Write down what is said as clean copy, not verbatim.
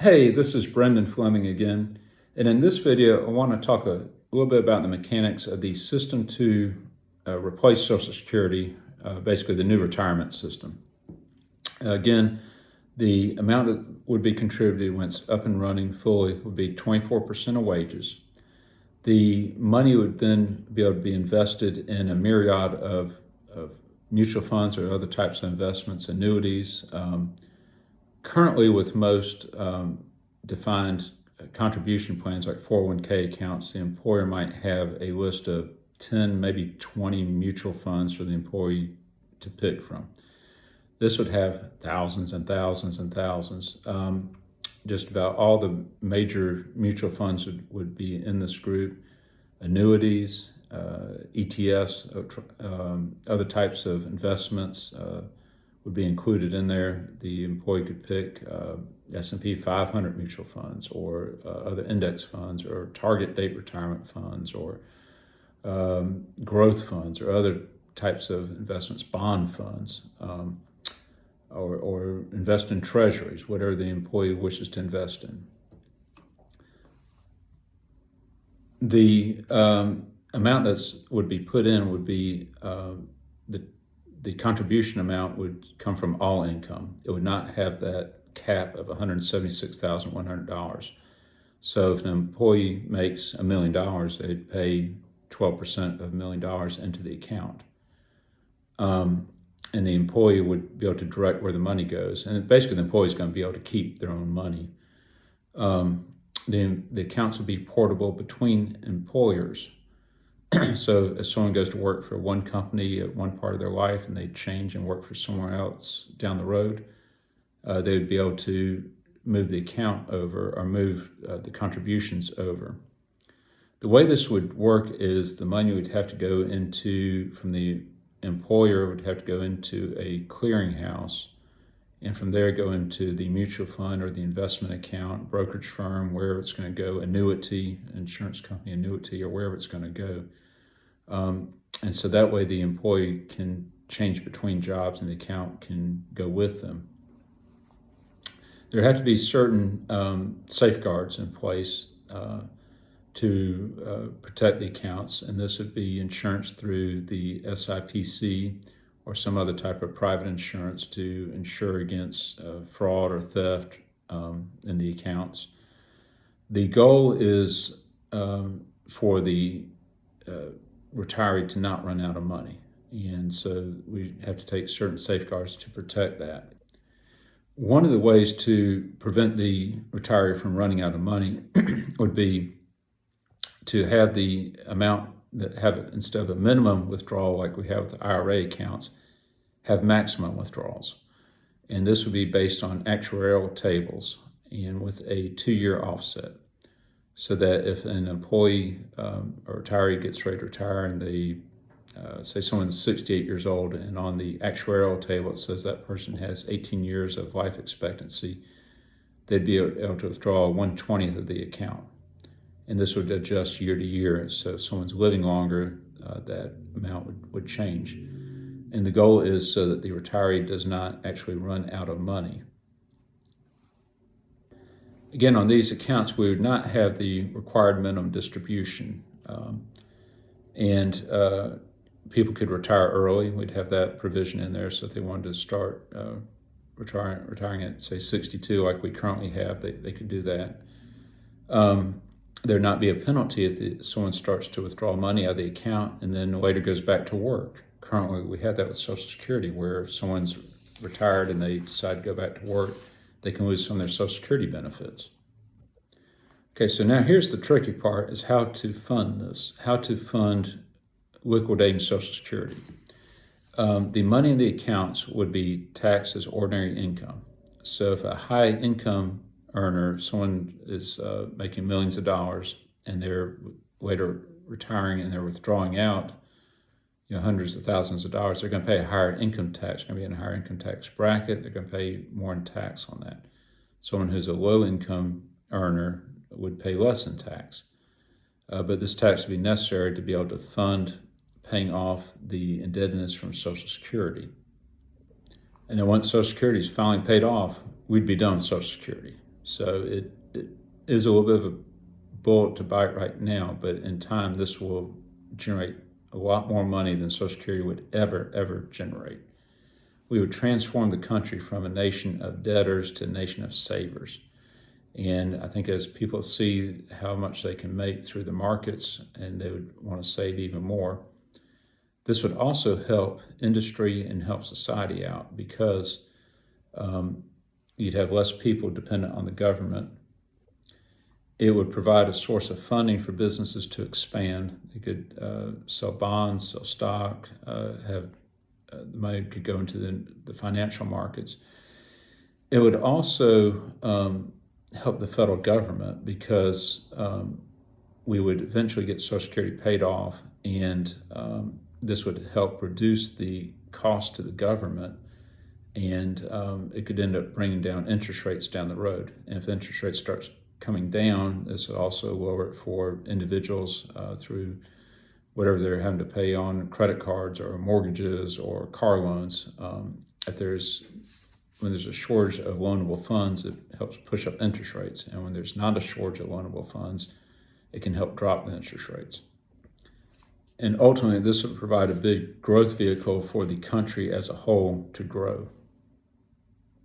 Hey, this is Brendan Fleming again, and in this video I want to talk a little bit about the mechanics of the system to replace Social Security, basically the new retirement system. Again, the amount that would be contributed when it's up and running fully would be 24% of wages. The money would then be able to be invested in a myriad of mutual funds or other types of investments, annuities. Currently, with most defined contribution plans like 401k accounts, the employer might have a list of 10, maybe 20 mutual funds for the employee to pick from. This would have thousands and thousands and thousands. Just about all the major mutual funds would be in this group. Annuities, ETFs, other types of investments would be included in there. The employee could pick S&P 500 mutual funds or other index funds or target date retirement funds or growth funds or other types of investments, bond funds, or invest in treasuries, whatever the employee wishes to invest in. The amount that would be put in would be the contribution amount would come from all income. It would not have that cap of $176,100. So if an employee makes $1 million, they'd pay 12% of $1 million into the account. And the employee would be able to direct where the money goes. And basically the employee is going to be able to keep their own money. The accounts would be portable between employers. So if someone goes to work for one company at one part of their life and they change and work for somewhere else down the road, they would be able to move the account over or move the contributions over. The way this would work is the money would have to go from the employer would have to go into a clearinghouse, and from there go into the mutual fund or the investment account, brokerage firm, wherever it's going to go, annuity, insurance company annuity, or wherever it's going to go. And so that way the employee can change between jobs and the account can go with them. There have to be certain safeguards in place to protect the accounts, and this would be insurance through the SIPC or some other type of private insurance to insure against fraud or theft in the accounts. The goal is for the retiree to not run out of money, and so we have to take certain safeguards to protect that. One of the ways to prevent the retiree from running out of money would be to have the amount that have, instead of a minimum withdrawal like we have with the IRA accounts, have maximum withdrawals. And this would be based on actuarial tables and with a 2-year offset. So that if an employee or retiree gets ready to retire and they say someone's 68 years old and on the actuarial table it says that person has 18 years of life expectancy, they'd be able to withdraw 1/20th of the account. And this would adjust year to year. So if someone's living longer, that amount would change. And the goal is so that the retiree does not actually run out of money. Again, on these accounts, we would not have the required minimum distribution. People could retire early. We'd have that provision in there. So if they wanted to start retiring at, say, 62, like we currently have, they could do that. There'd not be a penalty if someone starts to withdraw money out of the account and then later goes back to work. Currently, we have that with Social Security, where if someone's retired and they decide to go back to work, they can lose some of their Social Security benefits. Okay, so now here's the tricky part, is how to fund this, how to fund liquidating Social Security. The money in the accounts would be taxed as ordinary income. So if a high income earner, someone is making millions of dollars and they're later retiring and they're withdrawing out hundreds of thousands of dollars, they're going to pay a higher income tax, going to be in a higher income tax bracket, they're going to pay more in tax on that. Someone who's a low income earner would pay less in tax. But this tax would be necessary to be able to fund paying off the indebtedness from Social Security. And then once Social Security is finally paid off, we'd be done with Social Security. So it is a little bit of a bullet to bite right now, but in time, this will generate a lot more money than Social Security would ever generate. We would transform the country from a nation of debtors to a nation of savers. And I think as people see how much they can make through the markets, and they would want to save even more, this would also help industry and help society out, because you'd have less people dependent on the government. It would provide a source of funding for businesses to expand. They could sell bonds, sell stock, have the money could go into the financial markets. It would also help the federal government, because we would eventually get Social Security paid off, and this would help reduce the cost to the government, and it could end up bringing down interest rates down the road. And if interest rates starts coming down, this would also lower it for individuals through whatever they're having to pay on credit cards or mortgages or car loans. When there's a shortage of loanable funds, it helps push up interest rates. And when there's not a shortage of loanable funds, it can help drop the interest rates. And ultimately, this would provide a big growth vehicle for the country as a whole to grow.